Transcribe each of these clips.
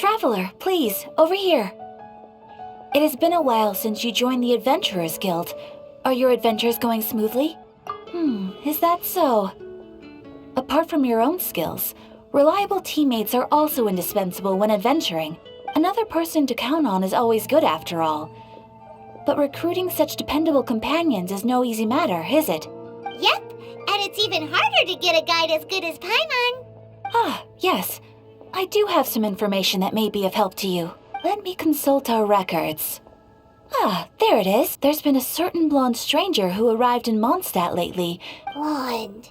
Traveler, please, over here. It has been a while since you joined the Adventurers Guild. Are your adventures going smoothly? Is that so? Apart from your own skills, reliable teammates are also indispensable when adventuring. Another person to count on is always good after all. But recruiting such dependable companions is no easy matter, is it? Yep, and it's even harder to get a guide as good as Paimon. Ah, yes. I do have some information that may be of help to you. Let me consult our records. Ah, there it is. There's been a certain blonde stranger who arrived in Mondstadt lately. Blonde.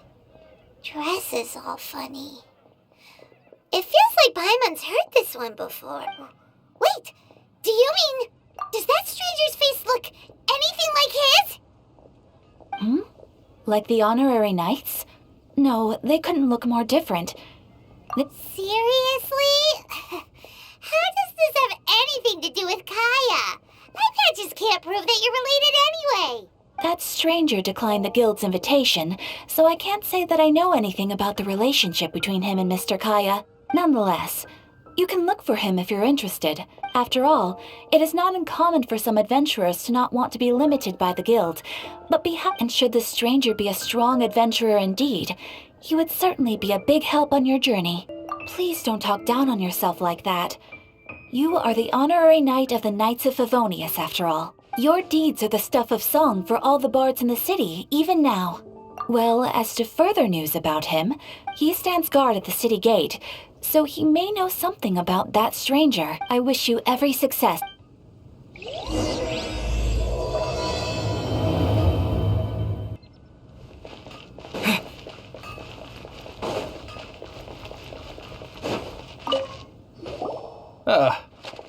Dress is all funny. It feels like Paimon's heard this one before. Wait, do you mean... does that stranger's face look anything like his? Like the honorary knights? No, they couldn't look more different. Seriously? How does this have anything to do with Kaya? My patches can't prove that you're related anyway. That stranger declined the guild's invitation, so I can't say that I know anything about the relationship between him and Mr. Kaya. Nonetheless, you can look for him if you're interested. After all, it is not uncommon for some adventurers to not want to be limited by the guild, but and should the stranger be a strong adventurer indeed, he would certainly be a big help on your journey. Please don't talk down on yourself like that. You are the honorary knight of the Knights of Favonius, after all. Your deeds are the stuff of song for all the bards in the city, even now. Well, as to further news about him, he stands guard at the city gate, so he may know something about that stranger. I wish you every success.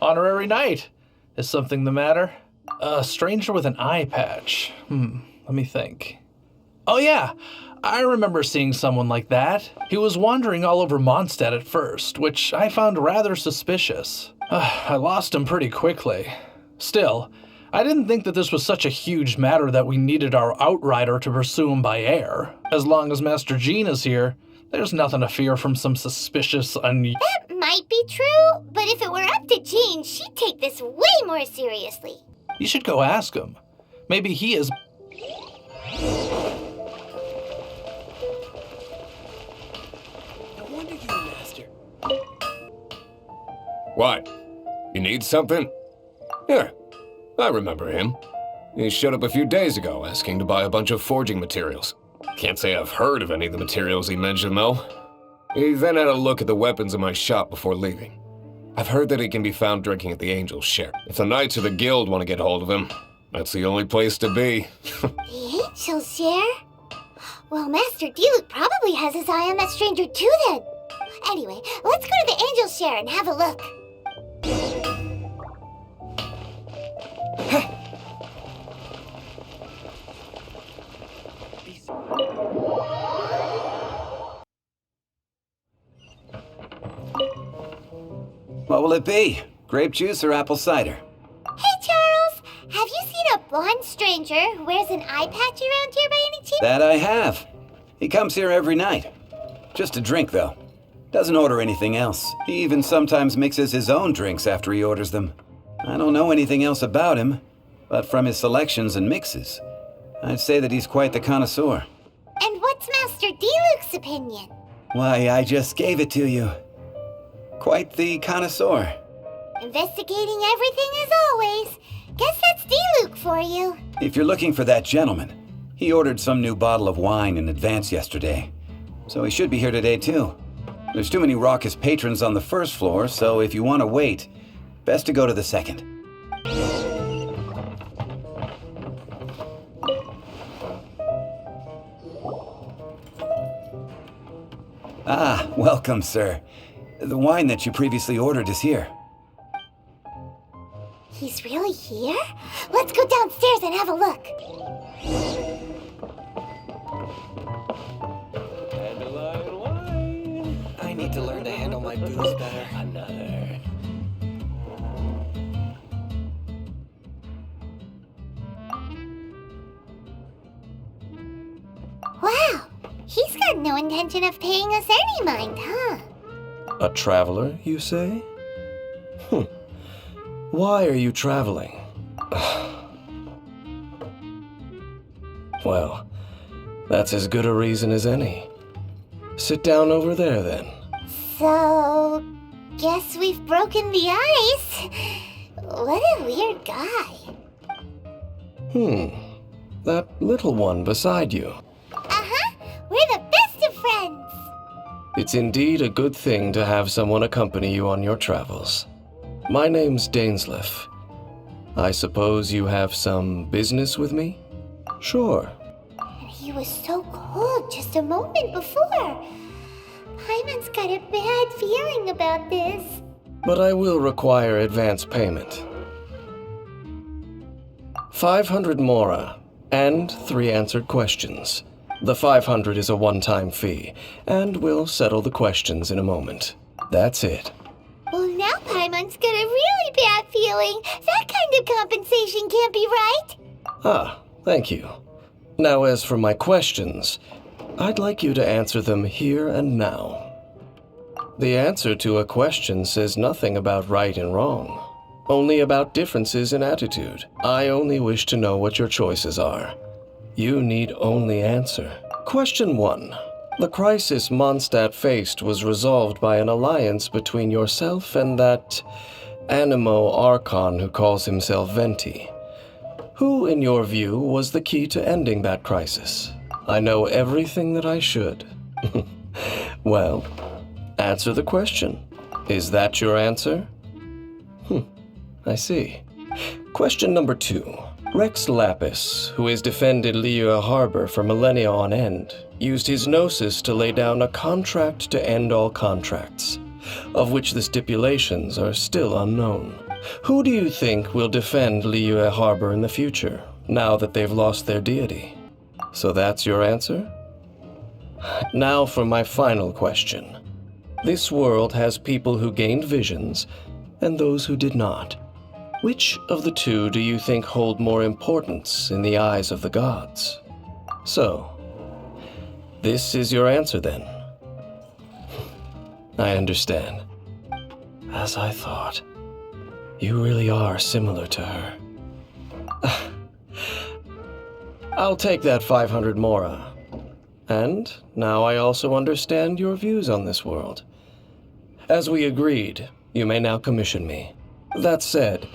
Honorary knight. Is something the matter? A stranger with an eye patch. Let me think. Oh yeah, I remember seeing someone like that. He was wandering all over Mondstadt at first, which I found rather suspicious. I lost him pretty quickly. Still, I didn't think that this was such a huge matter that we needed our outrider to pursue him by air. As long as Master Jean is here, there's nothing to fear from some suspicious That might be true, but if it were up to Jean, she'd take this way more seriously. You should go ask him. Maybe he is... No wonder you're a master. What? You need something? Here, I remember him. He showed up a few days ago asking to buy a bunch of forging materials. Can't say I've heard of any of the materials he mentioned, though. He then had a look at the weapons in my shop before leaving. I've heard that he can be found drinking at the Angel's Share. If the Knights of the Guild want to get hold of him, that's the only place to be. The Angel's Share? Well, Master Diluc probably has his eye on that stranger too then. Anyway, let's go to the Angel's Share and have a look. What will it be? Grape juice or apple cider? Hey, Charles! Have you seen a blonde stranger who wears an eye patch around here by any chance? That I have. He comes here every night. Just a drink, though. Doesn't order anything else. He even sometimes mixes his own drinks after he orders them. I don't know anything else about him, but from his selections and mixes, I'd say that he's quite the connoisseur. And what's Master Diluc's opinion? Why, I just gave it to you. Quite the connoisseur. Investigating everything as always. Guess that's Diluc for you. If you're looking for that gentleman, he ordered some new bottle of wine in advance yesterday, so he should be here today too. There's too many raucous patrons on the first floor, so if you want to wait, best to go to the second. Ah, welcome, sir. The wine that you previously ordered is here. He's really here? Let's go downstairs and have a look. Dandelion wine. I need to learn to handle my booze better. Another. Wow, he's got no intention of paying us any mind, huh? A traveler, you say? Why are you traveling? Well, that's as good a reason as any. Sit down over there, then. So, guess we've broken the ice. What a weird guy. That little one beside you. Uh-huh. We're the best of friends. It's indeed a good thing to have someone accompany you on your travels. My name's Dainsleif. I suppose you have some business with me? Sure. And he was so cold just a moment before. Paimon's got a bad feeling about this. But I will require advance payment. 500 mora, and 3 answered questions. The 500 is a one-time fee, and we'll settle the questions in a moment. That's it. Well, now Paimon's got a really bad feeling. That kind of compensation can't be right. Ah, thank you. Now, as for my questions, I'd like you to answer them here and now. The answer to a question says nothing about right and wrong, only about differences in attitude. I only wish to know what your choices are. You need only answer. Question 1. The crisis Mondstadt faced was resolved by an alliance between yourself and that Animo Archon who calls himself Venti. Who, in your view, was the key to ending that crisis? I know everything that I should. Well, answer the question. Is that your answer? I see. Question number 2. Rex Lapis, who has defended Liyue Harbor for millennia on end, used his gnosis to lay down a contract to end all contracts, of which the stipulations are still unknown. Who do you think will defend Liyue Harbor in the future, now that they've lost their deity? So that's your answer? Now for my final question. This world has people who gained visions, and those who did not. Which of the two do you think hold more importance in the eyes of the gods? So, this is your answer then. I understand. As I thought. You really are similar to her. I'll take that 500 mora. And now I also understand your views on this world. As we agreed, you may now commission me. That said,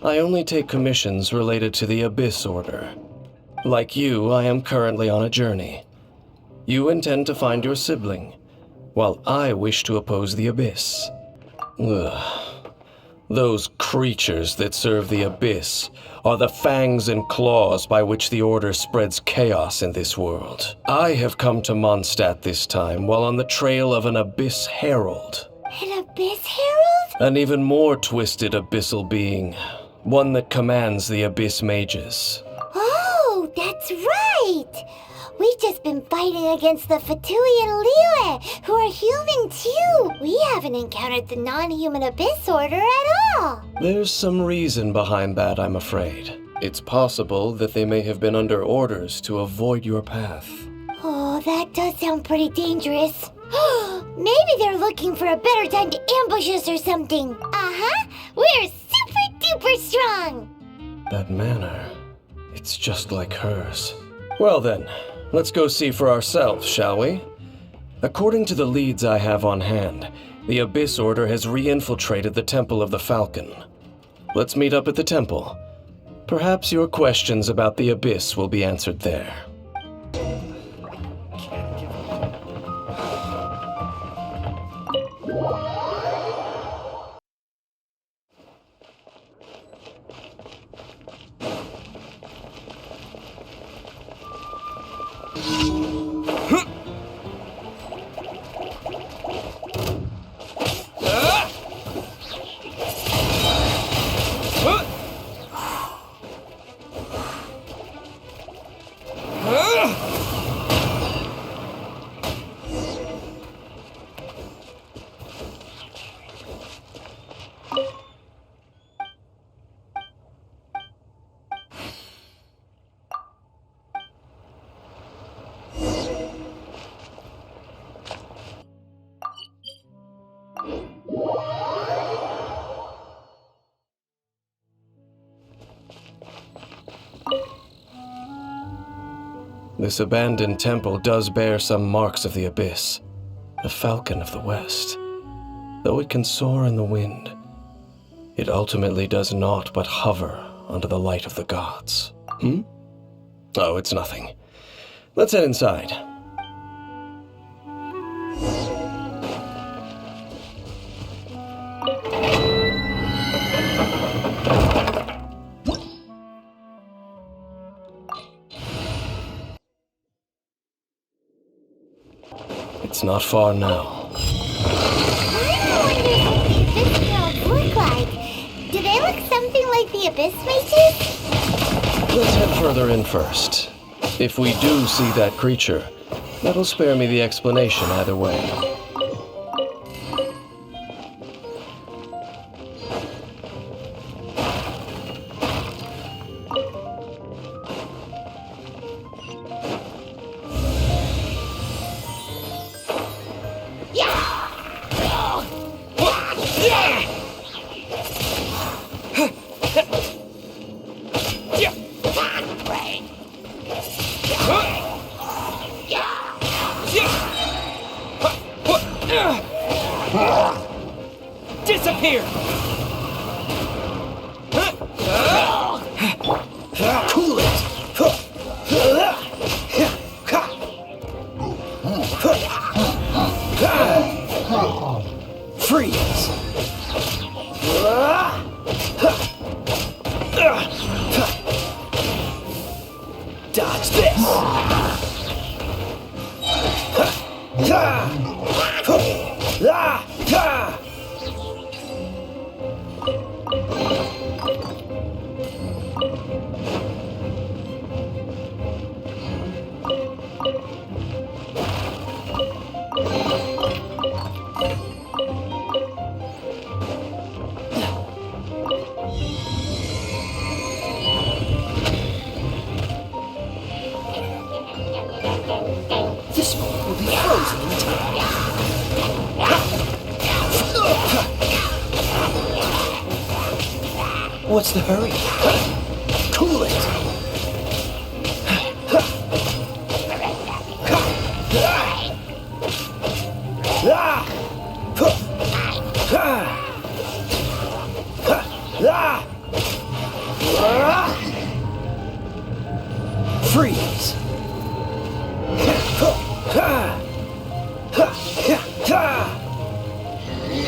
I only take commissions related to the Abyss Order. Like you, I am currently on a journey. You intend to find your sibling, while I wish to oppose the Abyss. Ugh. Those creatures that serve the Abyss are the fangs and claws by which the Order spreads chaos in this world. I have come to Mondstadt this time while on the trail of an Abyss Herald. An Abyss Herald? An even more twisted abyssal being, one that commands the Abyss Mages. Oh, that's right! We've just been fighting against the Fatui and Liyue, who are human too. We haven't encountered the non-human Abyss Order at all. There's some reason behind that, I'm afraid. It's possible that they may have been under orders to avoid your path. Oh, that does sound pretty dangerous. Maybe they're looking for a better time to ambush us or something. Uh-huh. We're super duper strong. That manner, it's just like hers. Well then, let's go see for ourselves, shall we? According to the leads I have on hand, the Abyss Order has re-infiltrated the Temple of the Falcon. Let's meet up at the temple. Perhaps your questions about the Abyss will be answered there. This abandoned temple does bear some marks of the abyss, the falcon of the west. Though it can soar in the wind, it ultimately does naught but hover under the light of the gods. Oh, it's nothing. Let's head inside. It's not far now. I wonder what the abyss worlds look like. Do they look something like the abyss mages? Let's head further in first. If we do see that creature, that'll spare me the explanation either way. Disappear! Cool it! Freeze! Dodge this! This one will be frozen in time. What's the hurry? Cool it! Freeze!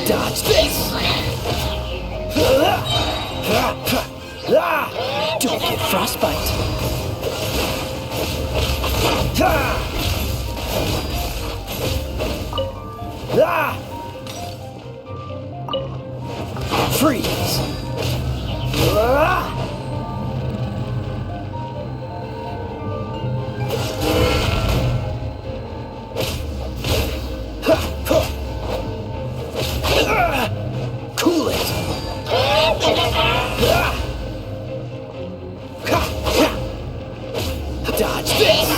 Dodge this! Don't get frostbite. Freeze! Cool it! Dodge this!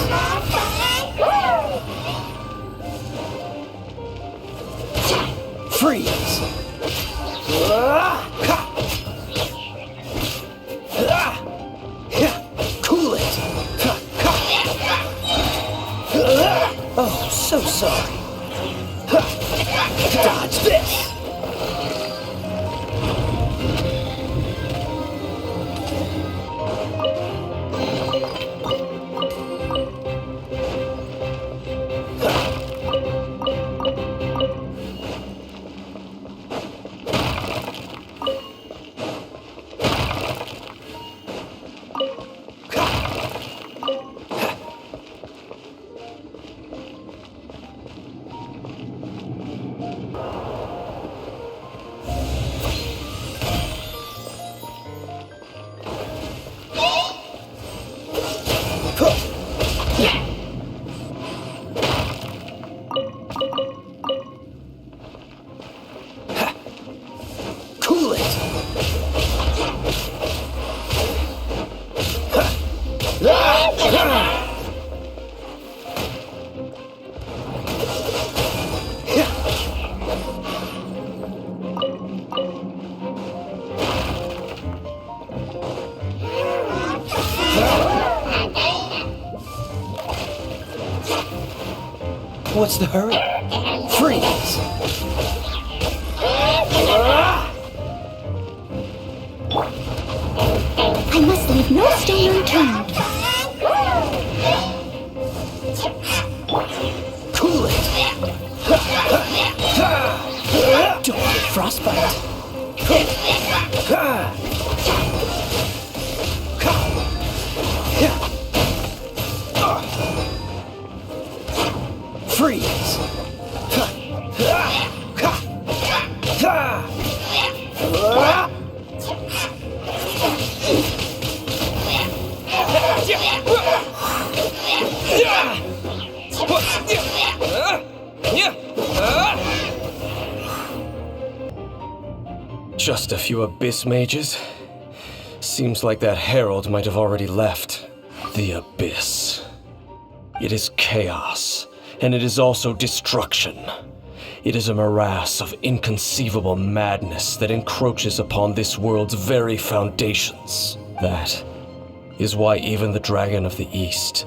Freeze! Cool it! Oh, so sorry. Dodge this! What's the hurry? Freeze! I must leave no stone unturned. Cool it! Don't get frostbite! Freeze! Just a few abyss mages? Seems like that herald might have already left. The abyss. It is chaos, and it is also destruction. It is a morass of inconceivable madness that encroaches upon this world's very foundations. That is why even the Dragon of the East,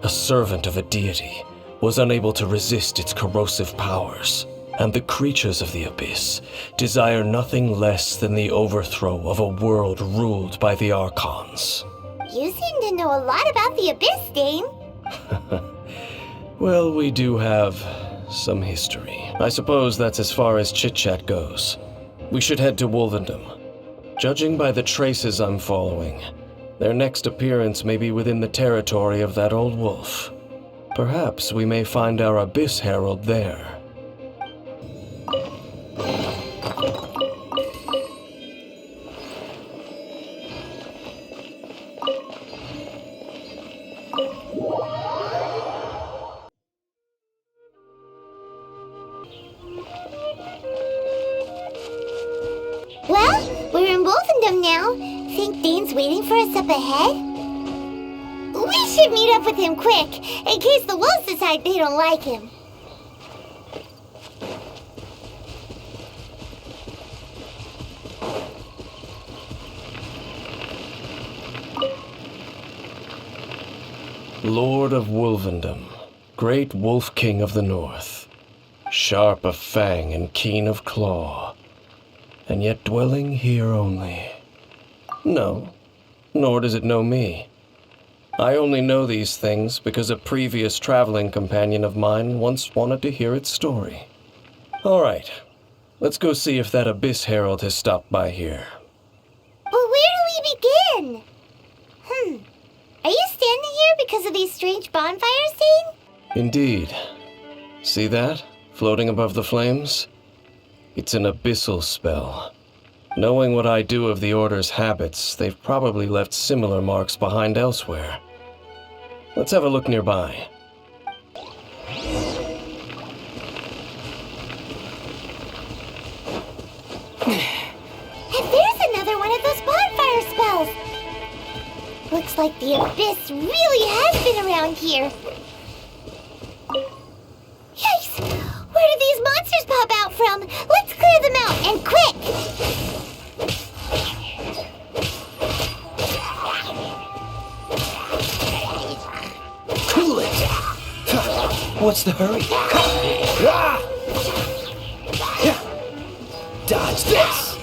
a servant of a deity, was unable to resist its corrosive powers. And the creatures of the abyss desire nothing less than the overthrow of a world ruled by the Archons. You seem to know a lot about the Abyss, Dane. Well, we do have some history. I suppose that's as far as chit-chat goes. We should head to Wolvendom. Judging by the traces I'm following, their next appearance may be within the territory of that old wolf. Perhaps we may find our Abyss Herald there. Well, we're in Wolfendom now. Think Dane's waiting for us up ahead? We should meet up with him quick, in case the wolves decide they don't like him. Lord of Wolvendom, great Wolf King of the North, sharp of fang and keen of claw, and yet dwelling here only. No, nor does it know me. I only know these things because a previous traveling companion of mine once wanted to hear its story. All right, let's go see if that Abyss Herald has stopped by here. But where do we begin? Are you standing here because of these strange bonfires, Dane? Indeed. See that, floating above the flames? It's an abyssal spell. Knowing what I do of the Order's habits, they've probably left similar marks behind elsewhere. Let's have a look nearby. And there's another one of those bonfire spells! Looks like the Abyss really has been around here. Yikes! Where did these monsters pop out from? Let's clear them out, and quick! Cool it! What's the hurry? Dodge this!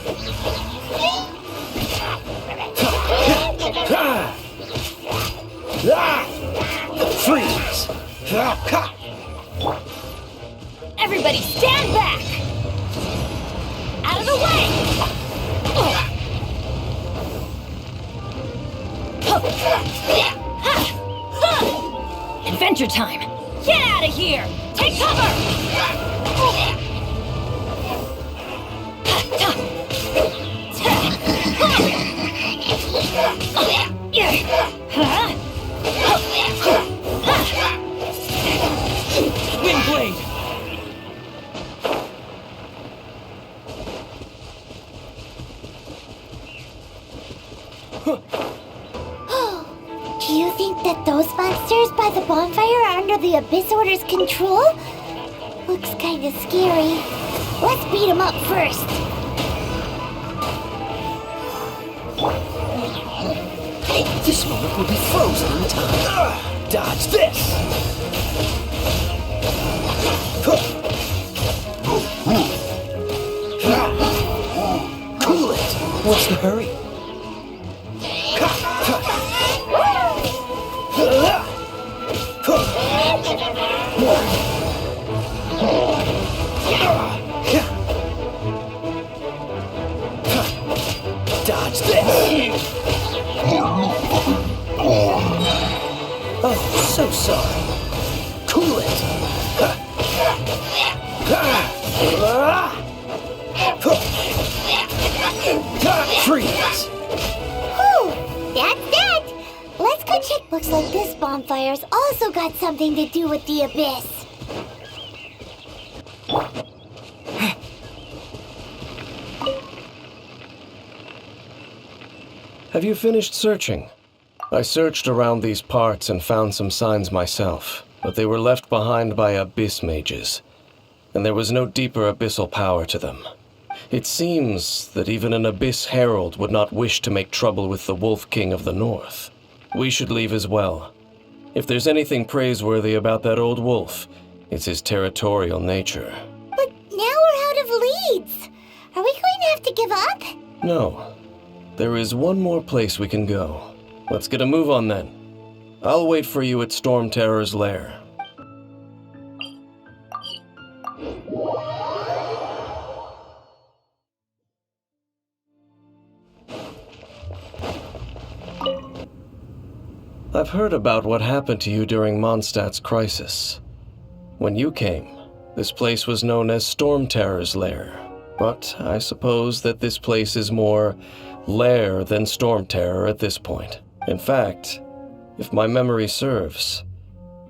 Freeze! Everybody stand back! Out of the way! Adventure time! Get out of here! Take cover! Wind blade! Do you think that those monsters by the bonfire are under the Abyss Order's control? Looks kinda scary. Let's beat them up first. This moment will be frozen in time. Dodge this! Cool it! What's the hurry? Dodge this! Oh, so sorry. Cool it! Freeze! Whew, that's that. Let's go check. Looks like this bonfire's also got something to do with the abyss. Have you finished searching? I searched around these parts and found some signs myself, but they were left behind by abyss mages, and there was no deeper abyssal power to them. It seems that even an abyss herald would not wish to make trouble with the Wolf King of the North. We should leave as well. If there's anything praiseworthy about that old wolf, it's his territorial nature. But now we're out of leads. Are we going to have to give up? No. There is one more place we can go. Let's get a move on then. I'll wait for you at Storm Terror's lair. I've heard about what happened to you during Mondstadt's crisis. When you came, this place was known as Storm Terror's lair. But I suppose that this place is more lair than Storm Terror at this point. In fact, if my memory serves,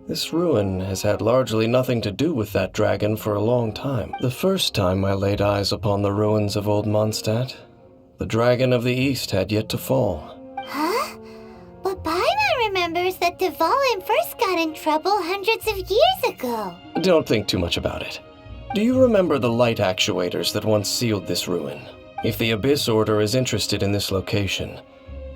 this ruin has had largely nothing to do with that dragon for a long time. The first time I laid eyes upon the ruins of Old Mondstadt, the dragon of the East had yet to fall. Huh? But Paimon remembers that Dvalin first got in trouble hundreds of years ago. Don't think too much about it. Do you remember the light actuators that once sealed this ruin? If the Abyss Order is interested in this location,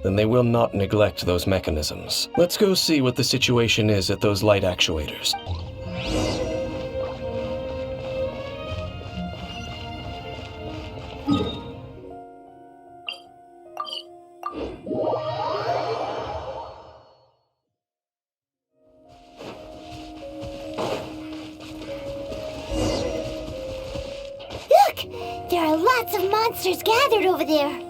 then they will not neglect those mechanisms. Let's go see what the situation is at those light actuators. Look! There are lots of monsters gathered over there.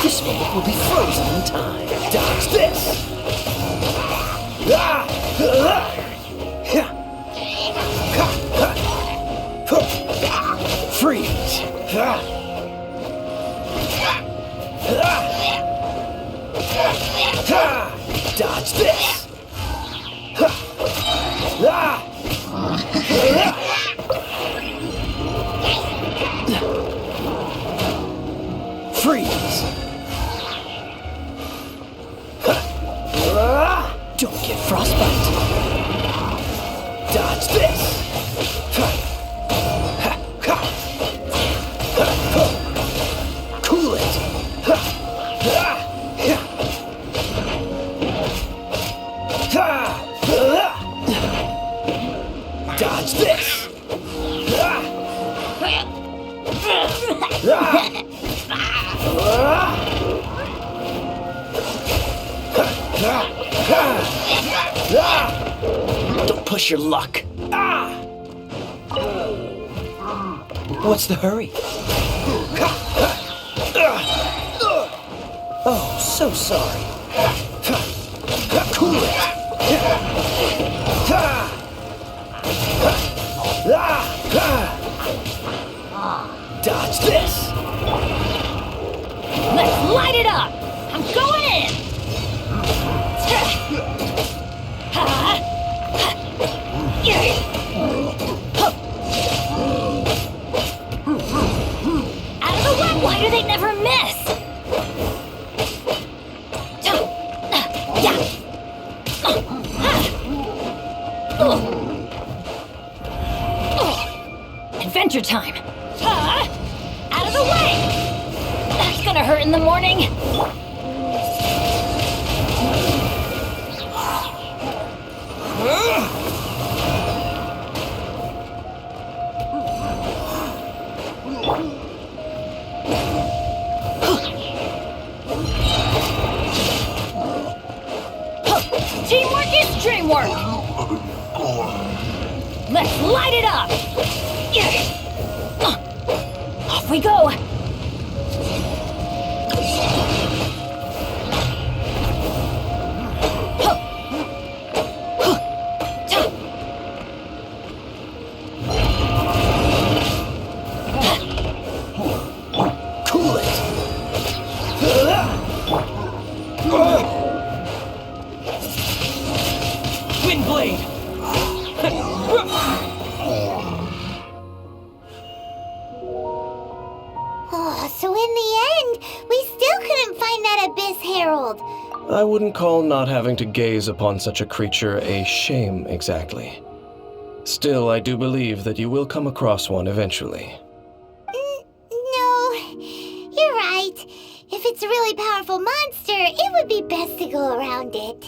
This moment will be frozen in time. Dodge this! Freeze! Dodge this! Freeze! Don't get frostbite. Dodge this! Cool it! Dodge this! Don't push your luck. What's the hurry? Oh, so sorry. Cool it. Dodge this. Let's light it up! I'm going in! Out of the way! Why do they never miss? Adventure time! Huh? Out of the way! That's gonna hurt in the morning! Teamwork is dreamwork! Let's light it up! Off we go! Cool it. Wind blade. Oh, so in the end, we still couldn't find that Abyss Herald. I wouldn't call not having to gaze upon such a creature a shame exactly. Still, I do believe that you will come across one eventually. No, you're right. If it's a really powerful monster, it would be best to go around it.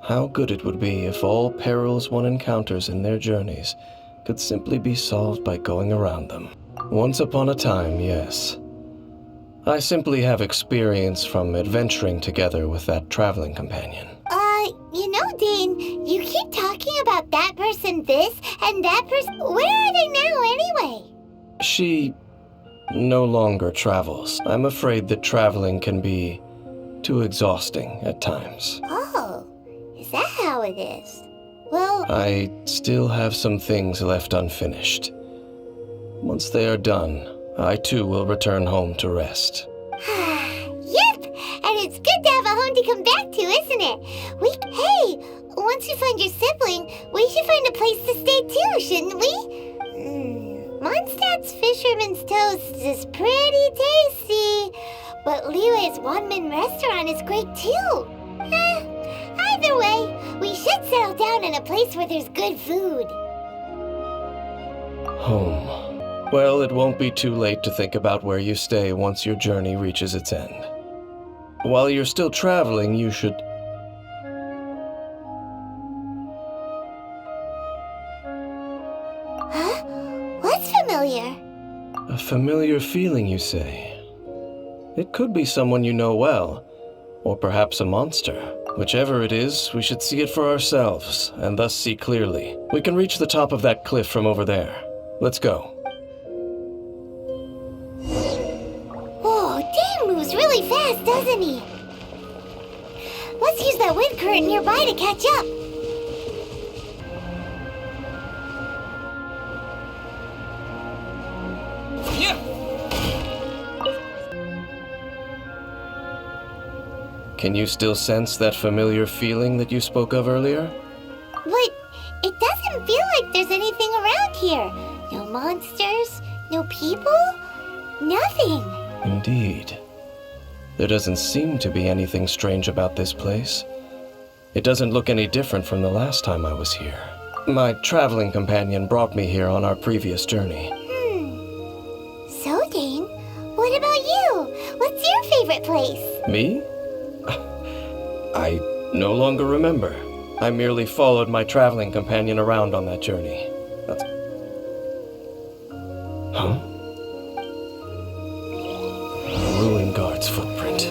How good it would be if all perils one encounters in their journeys could simply be solved by going around them. Once upon a time, yes. I simply have experience from adventuring together with that traveling companion. Dane, you keep talking about that person this and that person. Where are they now anyway? She no longer travels. I'm afraid that traveling can be too exhausting at times. Oh, is that how it is? Well, I still have some things left unfinished. Once they are done, I too will return home to rest. yep, and it's good to have a home to come back to, isn't it? Hey, once you find your sibling, we should find a place to stay too, shouldn't we? Mondstadt's Fisherman's Toast is pretty tasty, but Liu's one-man restaurant is great too. Either way, we should settle down in a place where there's good food. Home. Well, it won't be too late to think about where you stay once your journey reaches its end. While you're still traveling, you should... Huh? What's familiar? A familiar feeling, you say? It could be someone you know well, or perhaps a monster. Whichever it is, we should see it for ourselves, and thus see clearly. We can reach the top of that cliff from over there. Let's go. Whoa, Dane moves really fast, doesn't he? Let's use that wind current nearby to catch up. Can you still sense that familiar feeling that you spoke of earlier? But it doesn't feel like there's anything around here. No monsters, no people, nothing. Indeed. There doesn't seem to be anything strange about this place. It doesn't look any different from the last time I was here. My traveling companion brought me here on our previous journey. So, Dane, what about you? What's your favorite place? Me? I no longer remember. I merely followed my traveling companion around on that journey. That's... Huh? A ruin guard's footprint.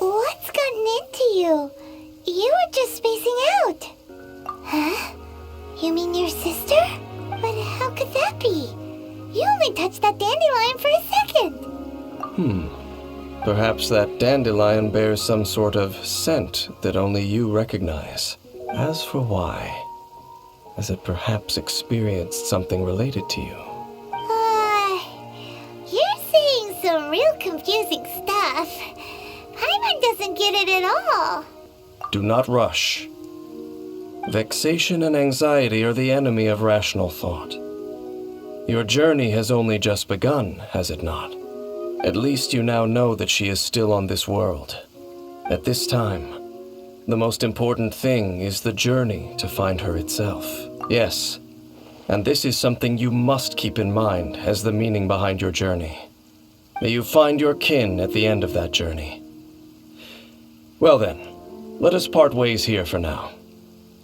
What's gotten into you? You were just spacing out. Huh? You mean your sister? But how could that be? You only touched that dandelion for a second. Perhaps that dandelion bears some sort of scent that only you recognize. As for why, has it perhaps experienced something related to you? You're saying some real confusing stuff. Paimon doesn't get it at all. Do not rush. Vexation and anxiety are the enemy of rational thought. Your journey has only just begun, has it not? At least you now know that she is still on this world. At this time, the most important thing is the journey to find her itself. Yes, and this is something you must keep in mind as the meaning behind your journey. May you find your kin at the end of that journey. Well then, let us part ways here for now.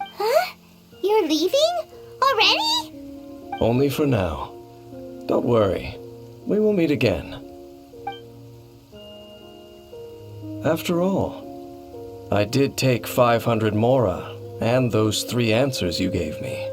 Huh? You're leaving? Already? Only for now. Don't worry, we will meet again. After all, I did take 500 mora and those 3 answers you gave me.